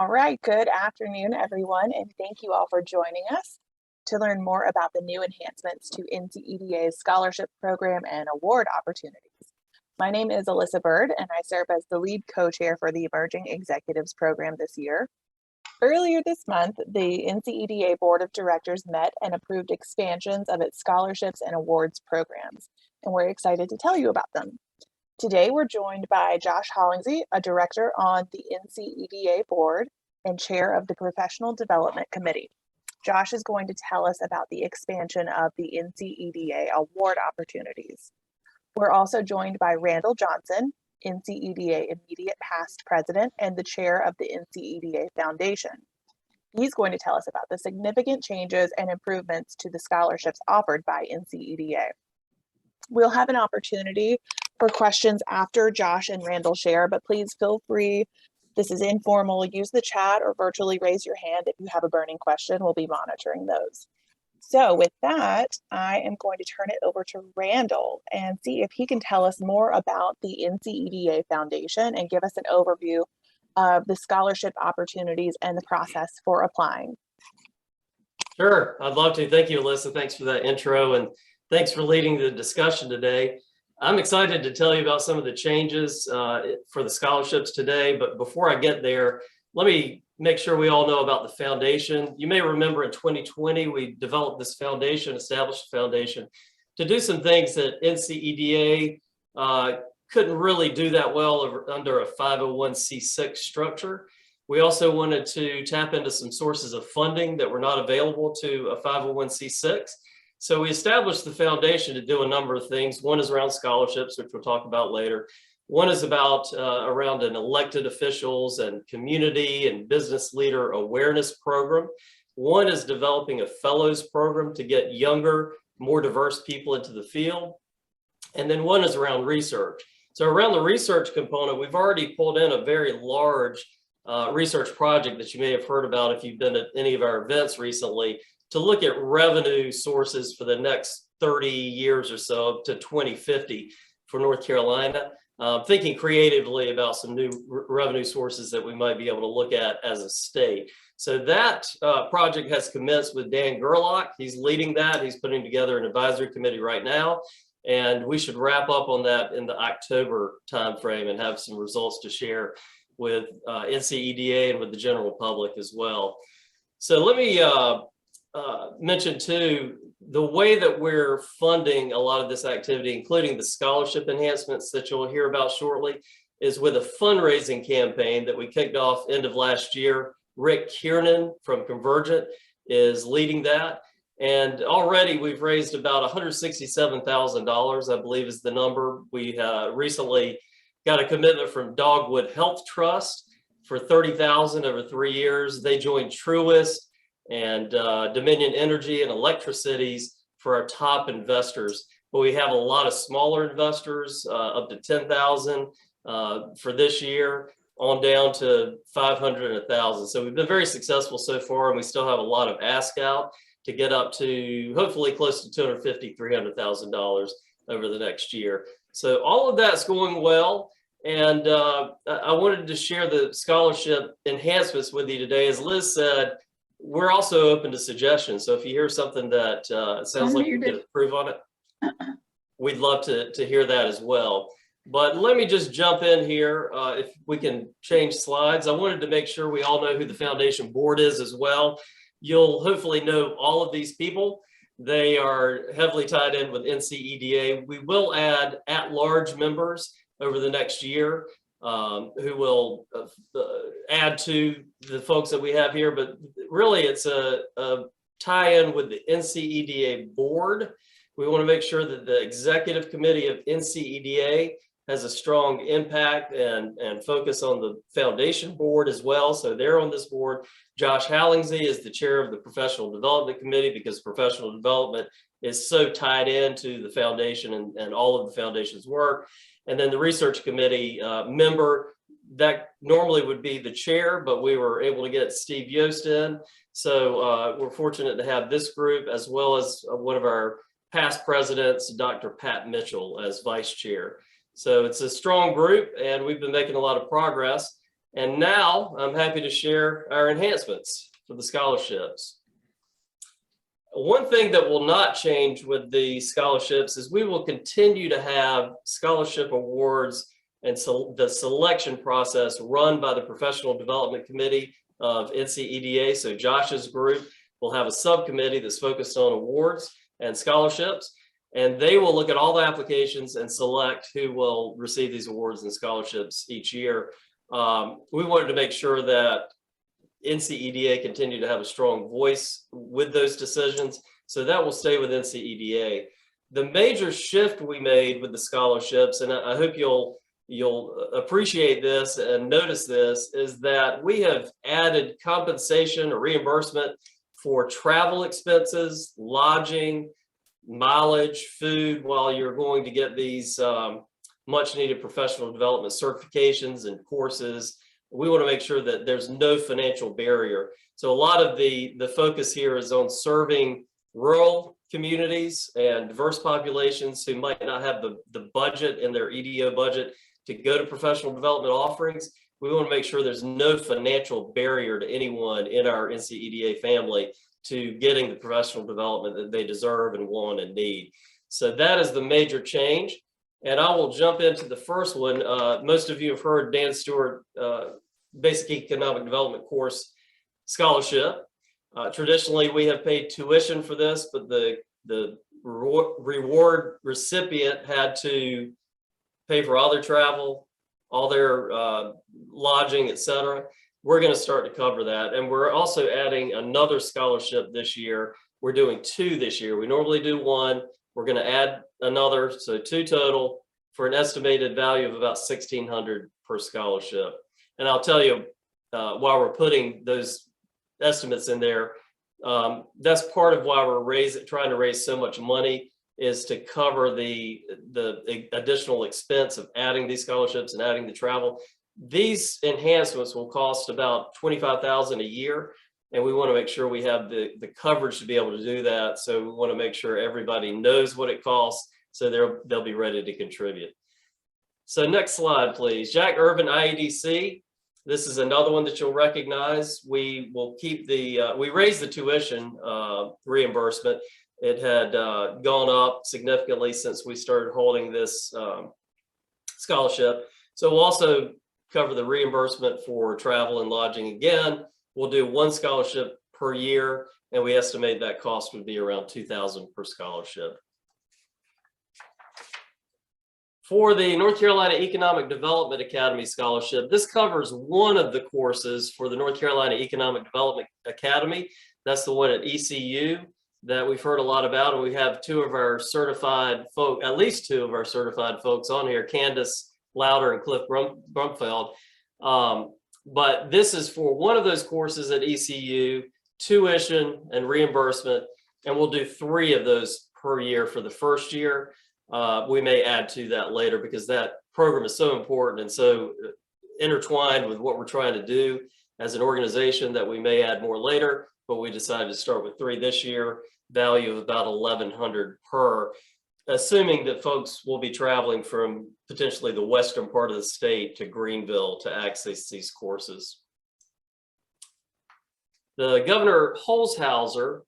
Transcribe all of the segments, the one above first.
All right, good afternoon, everyone, and thank you all for joining us to learn more about the new enhancements to NCEDA's scholarship program and award opportunities. My name is Alyssa Bird, and I serve as the lead co-chair for the Emerging Executives Program this year. Earlier this month, the NCEDA Board of Directors met and approved expansions of its scholarships and awards programs, and we're excited to tell you about them. Today, we're joined by Josh Hollingsy, a director on the NCEDA board and chair of the Professional Development Committee. Josh is going to tell us about the expansion of the NCEDA award opportunities. We're also joined by Randall Johnson, NCEDA immediate past president and the chair of the NCEDA Foundation. He's going to tell us about the significant changes and improvements to the scholarships offered by NCEDA. We'll have an opportunity for questions after Josh and Randall share, but please feel free. This is informal. Use the chat or virtually raise your hand if you have a burning question. We'll be monitoring those. So with that, I am going to turn it over to Randall and see if he can tell us more about the NCEDA Foundation and give us an overview of the scholarship opportunities and the process for applying. Sure, I'd love to. Thank you, Alyssa. Thanks for that intro, and thanks for leading the discussion today. I'm excited to tell you about some of the changes for the scholarships today, but before I get there, let me make sure we all know about the foundation. You may remember in 2020, we developed this foundation, established a foundation to do some things that NCEDA couldn't really do that well under a 501c6 structure. We also wanted to tap into some sources of funding that were not available to a 501c6. So we established the foundation to do a number of things. One is around scholarships, which we'll talk about later. One is about around an elected officials and community and business leader awareness program. One is developing a fellows program to get younger, more diverse people into the field. And then one is around research. So around the research component, we've already pulled in a very large research project that you may have heard about if you've been at any of our events recently, to look at revenue sources for the next 30 years or so up to 2050 for North Carolina. Thinking creatively about some new revenue sources that we might be able to look at as a state. So that project has commenced with Dan Gerlach. He's leading that. He's putting together an advisory committee right now. And we should wrap up on that in the October timeframe and have some results to share with NCEDA and with the general public as well. So let me mention too, the way that we're funding a lot of this activity, including the scholarship enhancements that you'll hear about shortly, is with a fundraising campaign that we kicked off end of last year. Rick Kiernan from Convergent is leading that. And already we've raised about $167,000, I believe is the number. We recently got a commitment from Dogwood Health Trust for $30,000 over 3 years. They joined Truist and Dominion Energy and Electricities for our top investors. But we have a lot of smaller investors, up to 10,000 for this year, on down to 500 and 1,000. So we've been very successful so far, and we still have a lot of ask out to get up to hopefully close to $250,000, $300,000 over the next year. So all of that's going well. And I wanted to share the scholarship enhancements with you today. As Liz said, we're also open to suggestions. So if you hear something that sounds like you can improve on it, we'd love to hear that as well. But let me just jump in here. If we can change slides, I wanted to make sure we all know who the foundation board is as well. You'll hopefully know all of these people. They are heavily tied in with NCEDA. We will add at-large members over the next year who will add to the folks that we have here, but really it's a tie-in with the NCEDA board. We want to make sure that the executive committee of NCEDA has a strong impact and focus on the foundation board as well. So they're on this board. Josh Hollingsy is the chair of the Professional Development Committee because professional development is so tied into the foundation and all of the foundation's work. And then the research committee member, that normally would be the chair, but we were able to get Steve Yost in. So we're fortunate to have this group, as well as one of our past presidents, Dr. Pat Mitchell, as vice chair. So it's a strong group, and we've been making a lot of progress. And now I'm happy to share our enhancements for the scholarships. One thing that will not change with the scholarships is we will continue to have scholarship awards and so the selection process run by the Professional Development Committee of NCEDA. So Josh's group will have a subcommittee that's focused on awards and scholarships, and they will look at all the applications and select who will receive these awards and scholarships each year. We wanted to make sure that NCEDA continue to have a strong voice with those decisions. So that will stay with NCEDA. The major shift we made with the scholarships, and I hope you'll appreciate this and notice this, is that we have added compensation or reimbursement for travel expenses, lodging, mileage, food while you're going to get these much needed professional development certifications and courses. We want to make sure that there's no financial barrier. So a lot of the focus here is on serving rural communities and diverse populations who might not have the budget in their EDO budget to go to professional development offerings. We want to make sure there's no financial barrier to anyone in our NCEDA family to getting the professional development that they deserve and want and need. So that is the major change. And I will jump into the first one. Most of you have heard Dan Stewart Basic Economic Development course scholarship. Traditionally, we have paid tuition for this, but the reward recipient had to pay for all their travel, all their lodging, etc. We're going to start to cover that. And we're also adding another scholarship this year. We're doing 2 this year. We normally do 1. We're going to add another, so 2 total for an estimated value of about $1,600 per scholarship. And I'll tell you, while we're putting those estimates in there, that's part of why we're trying to raise so much money, is to cover the additional expense of adding these scholarships and adding the travel. These enhancements will cost about $25,000 a year, and we want to make sure we have the coverage to be able to do that. So we want to make sure everybody knows what it costs, so they'll be ready to contribute. So next slide, please. Jack Irvin IEDC. This is another one that you'll recognize. We will keep we raised the tuition reimbursement. It had gone up significantly since we started holding this scholarship. So we'll also cover the reimbursement for travel and lodging again. We'll do 1 scholarship per year, and we estimate that cost would be around $2,000 per scholarship. For the North Carolina Economic Development Academy Scholarship, this covers one of the courses for the North Carolina Economic Development Academy. That's the one at ECU that we've heard a lot about, and we have 2 of our certified folk, at least 2 of our certified folks on here, Candace Louder and Cliff Brumfeld. But this is for one of those courses at ECU, tuition and reimbursement, and we'll do 3 of those per year for the first year. We may add to that later because that program is so important and so intertwined with what we're trying to do as an organization that we may add more later, but we decided to start with 3 this year, value of about $1,100 per, assuming that folks will be traveling from potentially the western part of the state to Greenville to access these courses. The Governor Holshouser,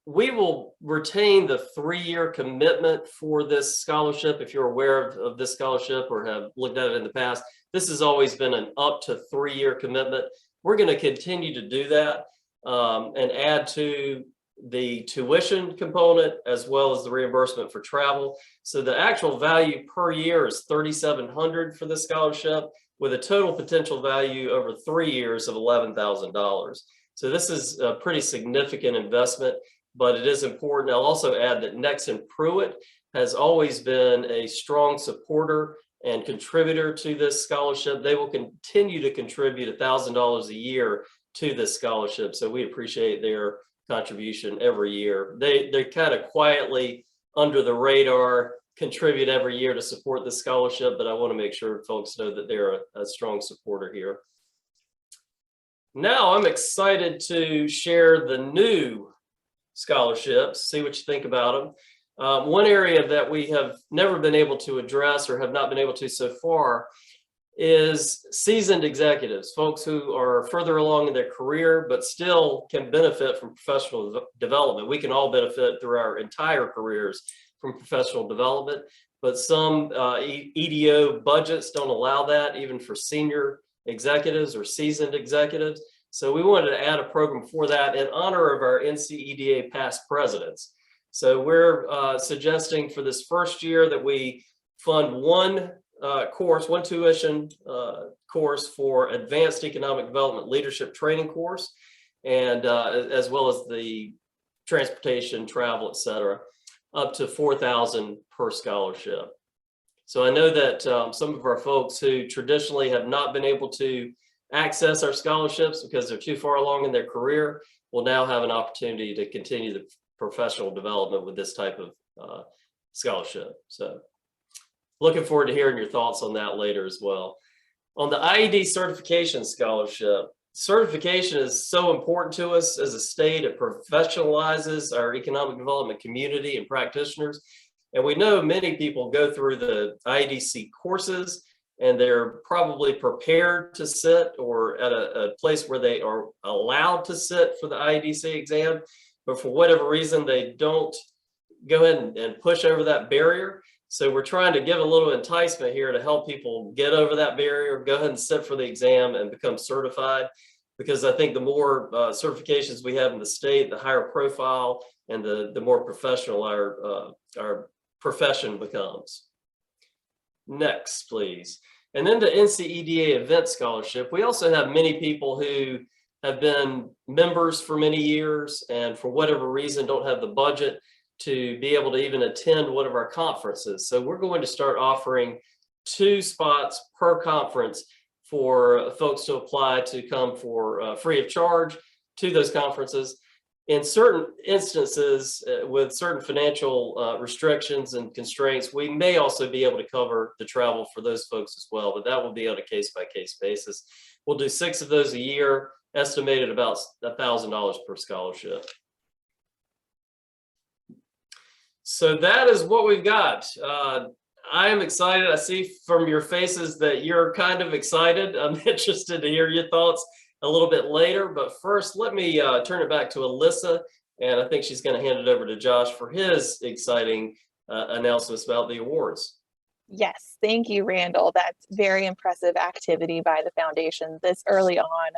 we will retain the 3-year commitment for this scholarship. If you're aware of this scholarship or have looked at it in the past, this has always been an up to 3-year commitment. We're going to continue to do that and add to the tuition component as well as the reimbursement for travel. So the actual value per year is $3,700 for this scholarship, with a total potential value over 3 years of $11,000. So this is a pretty significant investment, but it is important. I'll also add that Nexen Pruitt has always been a strong supporter and contributor to this scholarship. They will continue to contribute $1,000 a year to this scholarship. So we appreciate their contribution every year. They kind of quietly under the radar contribute every year to support the scholarship, but I want to make sure folks know that they're a strong supporter here. Now I'm excited to share the new scholarships, see what you think about them. One area that we have never been able to address or have not been able to so far is seasoned executives, folks who are further along in their career, but still can benefit from professional development. We can all benefit through our entire careers from professional development, but some EDO budgets don't allow that, even for senior executives or seasoned executives. So we wanted to add a program for that in honor of our NCEDA past presidents. So we're suggesting for this first year that we fund one tuition course for advanced economic development leadership training course, and as well as the transportation, travel, et cetera, up to $4,000 per scholarship. So I know that some of our folks who traditionally have not been able to access our scholarships because they're too far along in their career will now have an opportunity to continue the professional development with this type of scholarship. So looking forward to hearing your thoughts on that later as well. On the IED certification scholarship, certification is so important to us as a state. It professionalizes our economic development community and practitioners. And we know many people go through the IEDC courses and they're probably prepared to sit or at a place where they are allowed to sit for the IEDC exam, but for whatever reason, they don't go ahead and push over that barrier. So we're trying to give a little enticement here to help people get over that barrier, go ahead and sit for the exam and become certified. Because I think the more certifications we have in the state, the higher profile and the more professional our profession becomes. Next, please. And then the NCEDA event scholarship. We also have many people who have been members for many years and for whatever reason don't have the budget to be able to even attend one of our conferences. So we're going to start offering 2 spots per conference for folks to apply to come for free of charge to those conferences. In certain instances, with certain financial restrictions and constraints, we may also be able to cover the travel for those folks as well, but that will be on a case-by-case basis. We'll do 6 of those a year, estimated about $1,000 per scholarship. So that is what we've got. I am excited. I see from your faces that you're kind of excited. I'm interested to hear your thoughts a little bit later, but first let me turn it back to Alyssa, and I think she's going to hand it over to Josh for his exciting announcements about the awards. Yes, thank you, Randall. That's very impressive activity by the foundation this early on.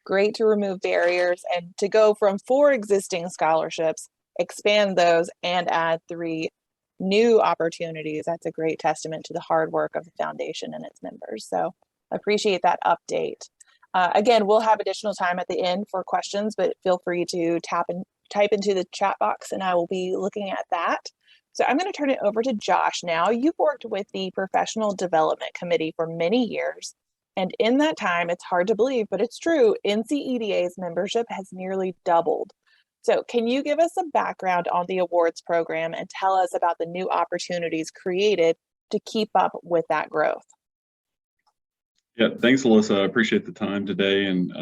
Great to remove barriers and to go from 4 existing scholarships, expand those and add 3 new opportunities. That's a great testament to the hard work of the foundation and its members. So appreciate that update. Again, we'll have additional time at the end for questions, but feel free to type into the chat box and I will be looking at that. So I'm going to turn it over to Josh now. You've worked with the Professional Development Committee for many years. And in that time, it's hard to believe, but it's true, NCEDA's membership has nearly doubled. So can you give us a background on the awards program and tell us about the new opportunities created to keep up with that growth? Yeah, thanks, Alyssa. I appreciate the time today, and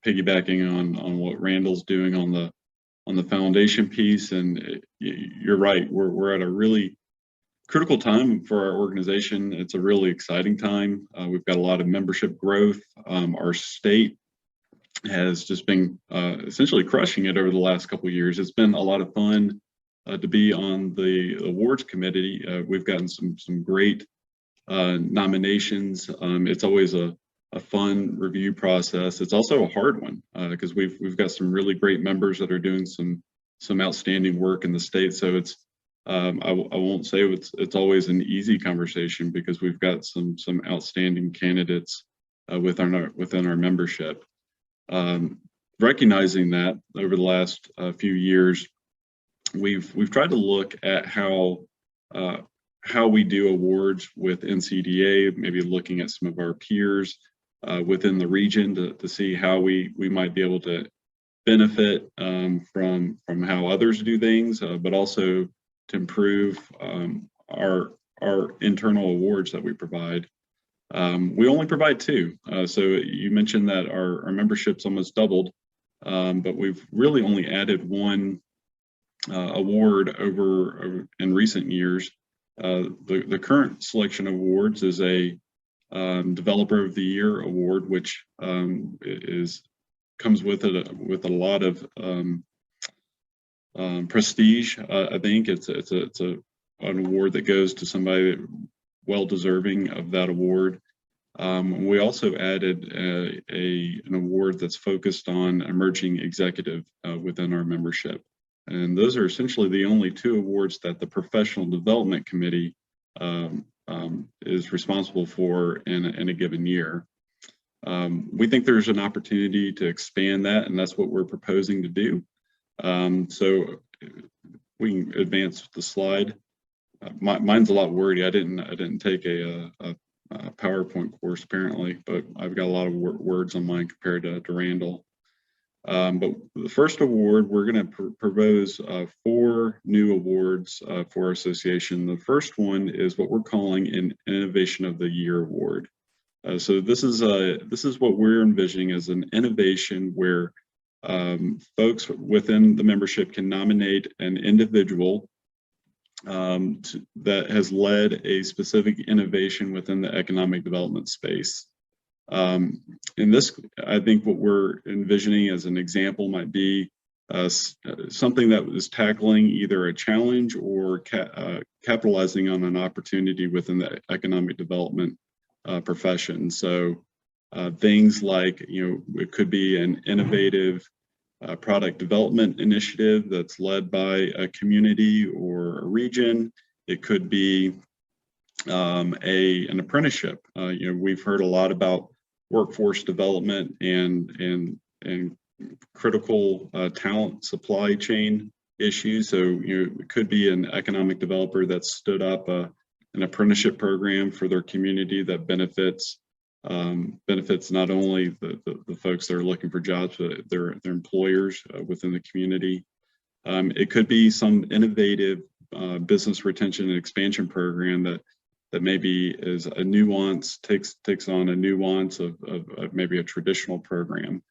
piggybacking on what Randall's doing on the foundation piece. And you're right, we're at a really critical time for our organization. It's a really exciting time. We've got a lot of membership growth. Our state has just been essentially crushing it over the last couple of years. It's been a lot of fun to be on the awards committee. We've gotten some great nominations. It's always a fun review process. It's also a hard one because we've got some really great members that are doing some outstanding work in the state. So it's I won't say it's always an easy conversation because we've got some outstanding candidates within our membership. Recognizing that over the last few years, we've tried to look at how we do awards with NCEDA, maybe looking at some of our peers within the region to see how we might be able to benefit from how others do things, but also to improve our internal awards that we provide. We only provide 2. So you mentioned that our membership's almost doubled, but we've really only added 1 award over in recent years. The current selection of awards is a Developer of the Year award, which comes with a lot of prestige. I think it's an award that goes to somebody well deserving of that award. We also added an award that's focused on emerging executive within our membership. And those are essentially the only 2 awards that the Professional Development Committee is responsible for in a given year. We think there's an opportunity to expand that, and that's what we're proposing to do. So we can advance the slide. Mine's a lot wordy. I didn't take a PowerPoint course apparently, but I've got a lot of words on mine compared to Randall. But the first award, we're going to propose 4 new awards for our association. The first one is what we're calling an Innovation of the Year award. So this is what we're envisioning as an innovation where folks within the membership can nominate an individual that has led a specific innovation within the economic development space. In this, I think what we're envisioning as an example might be something that was tackling either a challenge or capitalizing on an opportunity within the economic development profession. So things like, it could be an innovative product development initiative that's led by a community or a region. It could be an apprenticeship. We've heard a lot about workforce development and critical talent supply chain issues. So it could be an economic developer that stood up an apprenticeship program for their community that benefits not only the folks that are looking for jobs, but their employers within the community. It could be some innovative business retention and expansion program that maybe is a nuance, takes on a nuance of maybe a traditional program.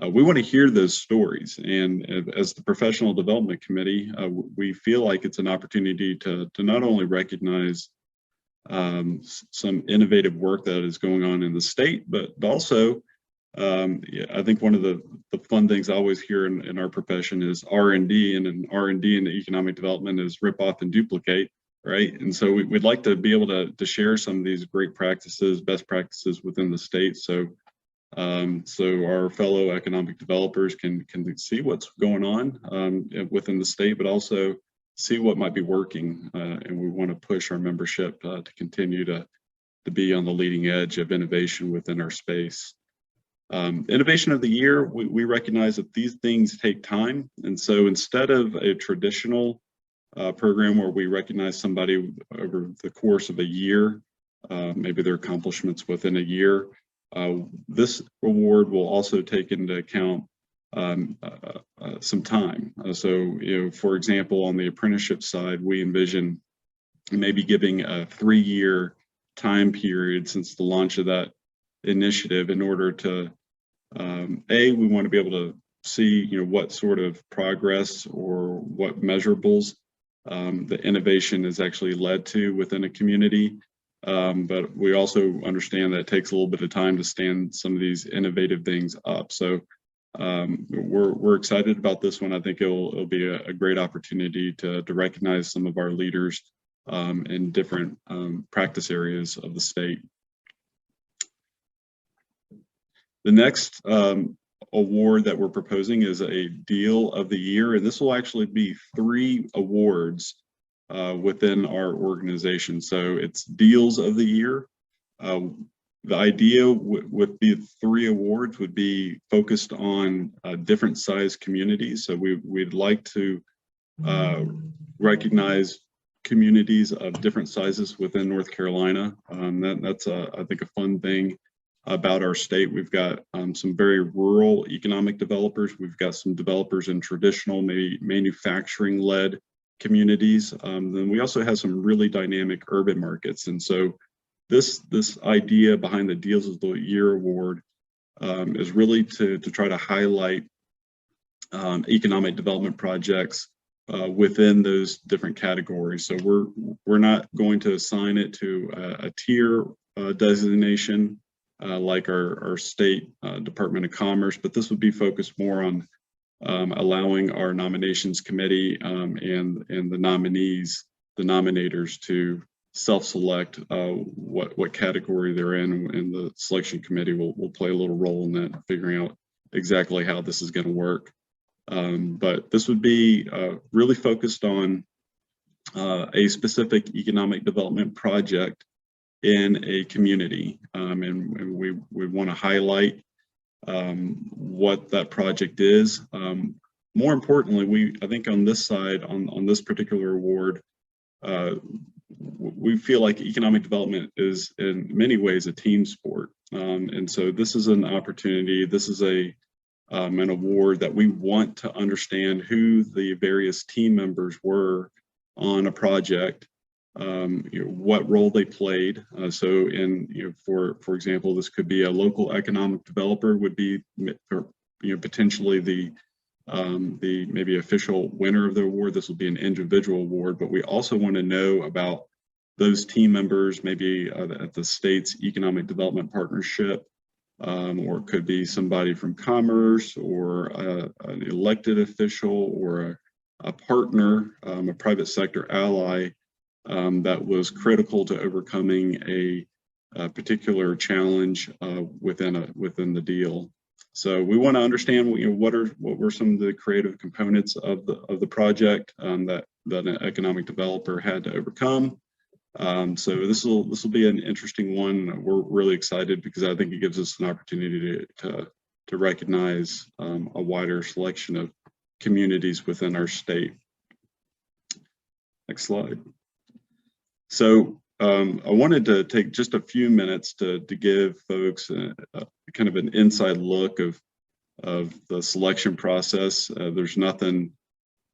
We want to hear those stories, and as the Professional Development Committee, we feel like it's an opportunity to not only recognize some innovative work that is going on in the state, but also I think one of the fun things I always hear in our profession is R&D, and an R&D in the economic development is rip off and duplicate, right? And so we'd like to be able to share some of these great practices, best practices within the state, so our fellow economic developers can see what's going on within the state, but also see what might be working, and we want to push our membership to continue to be on the leading edge of innovation within our space. Innovation of the Year, we recognize that these things take time, and so instead of a traditional program where we recognize somebody over the course of a year, maybe their accomplishments within a year, this award will also take into account some time. So, for example, on the apprenticeship side, we envision maybe giving a 3-year time period since the launch of that initiative in order to, we want to be able to see, what sort of progress or what measurables the innovation has actually led to within a community. But we also understand that it takes a little bit of time to stand some of these innovative things up. So we're excited about this one. I think it'll be a great opportunity to recognize some of our leaders in different practice areas of the state. The next award that we're proposing is a Deal of the Year, and this will actually be 3 awards within our organization. So it's Deals of the Year. The idea with the 3 awards would be focused on different size communities. So we'd like to recognize communities of different sizes within North Carolina. That's I think a fun thing about our state. We've got some very rural economic developers. We've got some developers in traditional, maybe manufacturing-led communities. Then we also have some really dynamic urban markets. And so this idea behind the Deals of the Year award is really to try to highlight economic development projects within those different categories. So we're not going to assign it to a tier designation, like our state Department of Commerce, but this would be focused more on allowing our nominations committee and the nominees, the nominators, to self-select what category they're in, and the selection committee will play a little role in that, figuring out exactly how this is going to work. But this would be really focused on a specific economic development project in a community, and we want to highlight what that project is. More importantly, I think on this side, on this particular award, we feel like economic development is in many ways a team sport. And so this is an opportunity, this is an award that we want to understand who the various team members were on a project, what role they played. So for example, this could be a local economic developer would be potentially the maybe official winner of the award. This will be an individual award, but we also want to know about those team members, maybe at the state's economic development partnership, or it could be somebody from commerce, or an elected official, or a partner, a private sector ally that was critical to overcoming a particular challenge within the deal. So we want to understand what were some of the creative components of the project that an economic developer had to overcome. So this will be an interesting one. We're really excited because I think it gives us an opportunity to recognize a wider selection of communities within our state. Next slide. So I wanted to take just a few minutes to give folks kind of an inside look of the selection process. There's nothing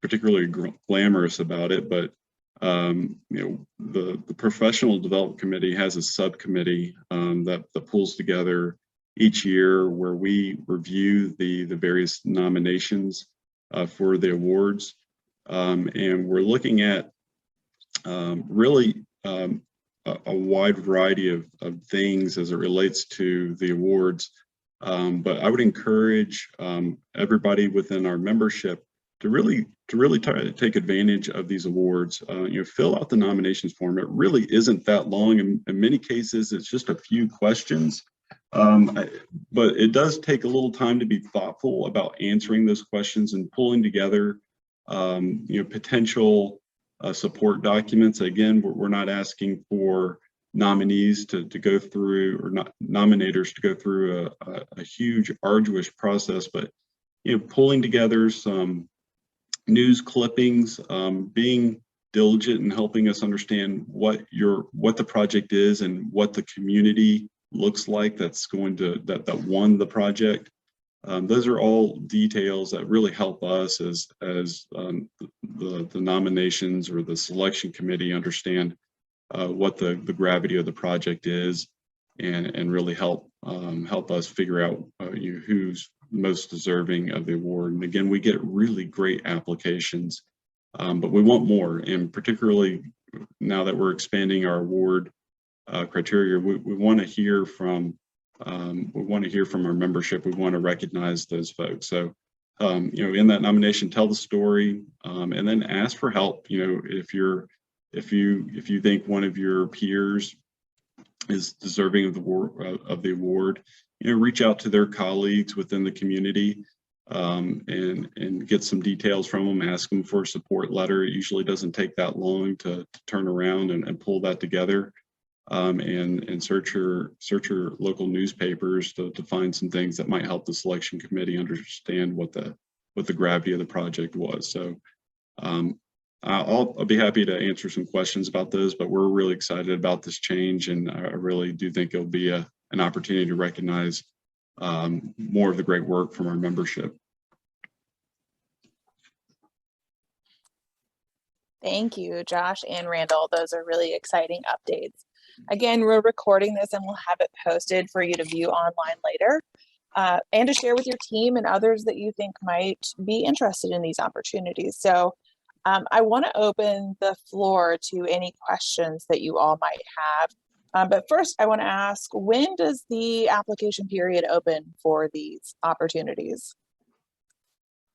particularly glamorous about it, but the Professional Development Committee has a subcommittee that pulls together each year, where we review the various nominations for the awards, and we're looking at really a wide variety of things as it relates to the awards. But I would encourage everybody within our membership to really try to take advantage of these awards. Fill out the nominations form. It really isn't that long. In many cases, it's just a few questions. But it does take a little time to be thoughtful about answering those questions and pulling together potential support documents. Again, we're not asking for nominees to go through, or not nominators to go through a huge arduous process, but pulling together some news clippings, being diligent in helping us understand what the project is and what the community looks like that won the project. Those are all details that really help us as the nominations or the selection committee understand what the gravity of the project is, and really help us figure out who's most deserving of the award. And again, we get really great applications, but we want more. And particularly now that we're expanding our award criteria, we want to hear from our membership. We want to recognize those folks. So in that nomination, tell the story, and then ask for help. If you think one of your peers is deserving of the award, reach out to their colleagues within the community, and get some details from them. Ask them for a support letter. It usually doesn't take that long to turn around and pull that together, and search your local newspapers to find some things that might help the selection committee understand what the gravity of the project was. So I'll be happy to answer some questions about those, but we're really excited about this change, and I really do think it'll be an opportunity to recognize more of the great work from our membership. Thank you, Josh and Randall. Those are really exciting updates. Again, we're recording this and we'll have it posted for you to view online later, and to share with your team and others that you think might be interested in these opportunities. So I want to open the floor to any questions that you all might have But first, I want to ask, when does the application period open for these opportunities?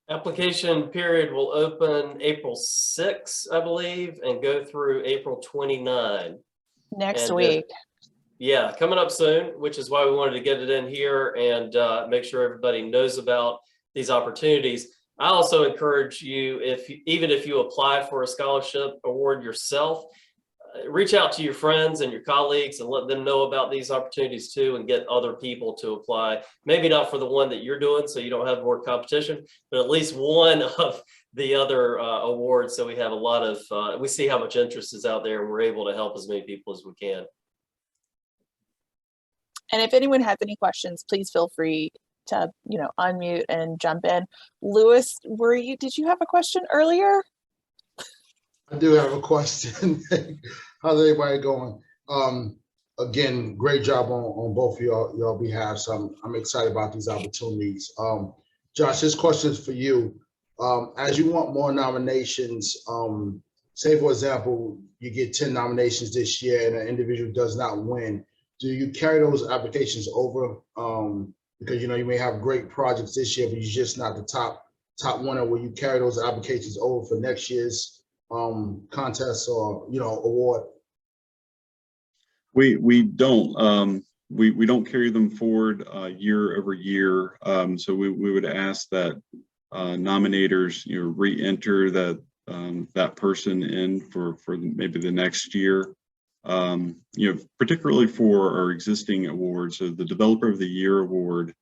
Application period will open April 6th, I believe, and go through April 29. Next And, week. Yeah, coming up soon, which is why we wanted to get it in here and make sure everybody knows about these opportunities. I also encourage you, even if you apply for a scholarship award yourself, reach out to your friends and your colleagues and let them know about these opportunities too, and get other people to apply. Maybe not for the one that you're doing, so you don't have more competition, but at least one of the other awards. So we have a lot of, we see how much interest is out there, and we're able to help as many people as we can. And if anyone has any questions, please feel free to, unmute and jump in. Lewis, did you have a question earlier? I do have a question. How's everybody going? Again, great job on both of y'all behalf. So I'm excited about these opportunities. Josh, this question is for you. As you want more nominations, say for example, you get 10 nominations this year and an individual does not win. Do you carry those applications over? Because you may have great projects this year, but you're just not the top winner. Will you carry those applications over for next year's contest or award? We don't we don't carry them forward year over year. So we would ask that nominators re-enter that person in for maybe the next year. Particularly for our existing awards. So the Developer of the Year award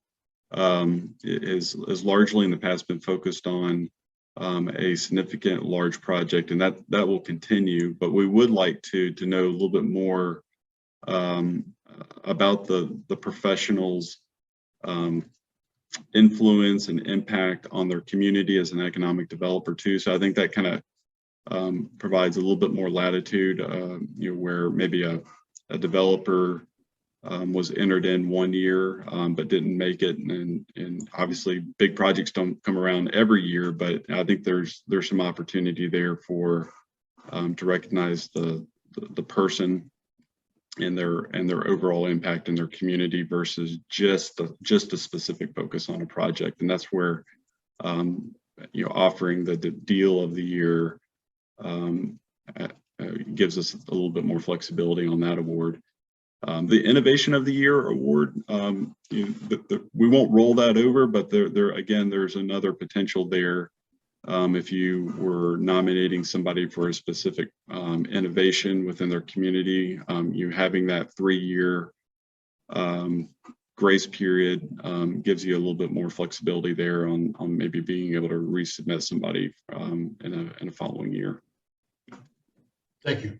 is largely in the past been focused on a significant large project, and that will continue. But we would like to know a little bit more about the professionals' influence and impact on their community as an economic developer too. So I think that kind of provides a little bit more latitude, where maybe a developer was entered in one year but didn't make it, and obviously big projects don't come around every year, but I think there's some opportunity there for to recognize the person and their overall impact in their community versus just a specific focus on a project. And that's where offering the deal of the year gives us a little bit more flexibility on that award. The Innovation of the Year award, we won't roll that over, but there's another potential there. If you were nominating somebody for a specific innovation within their community, you having that 3-year grace period gives you a little bit more flexibility there on maybe being able to resubmit somebody in a following year. Thank you.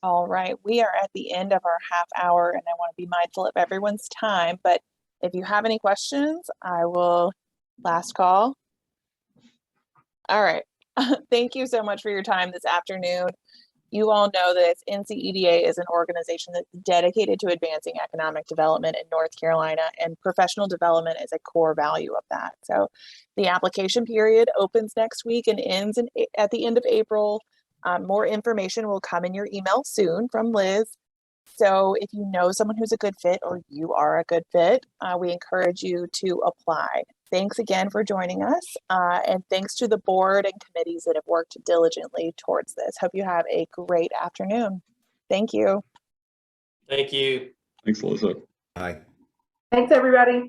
All right, we are at the end of our half hour, and I want to be mindful of everyone's time, but if you have any questions, I will last call. All right, thank you so much for your time this afternoon. You all know that NCEDA is an organization that's dedicated to advancing economic development in North Carolina, and professional development is a core value of that. So the application period opens next week and ends at the end of April. More information will come in your email soon from Liz. So if you know someone who's a good fit or you are a good fit, we encourage you to apply. Thanks again for joining us. And thanks to the board and committees that have worked diligently towards this. Hope you have a great afternoon. Thank you. Thank you. Thanks, Alyssa. Bye. Thanks, everybody.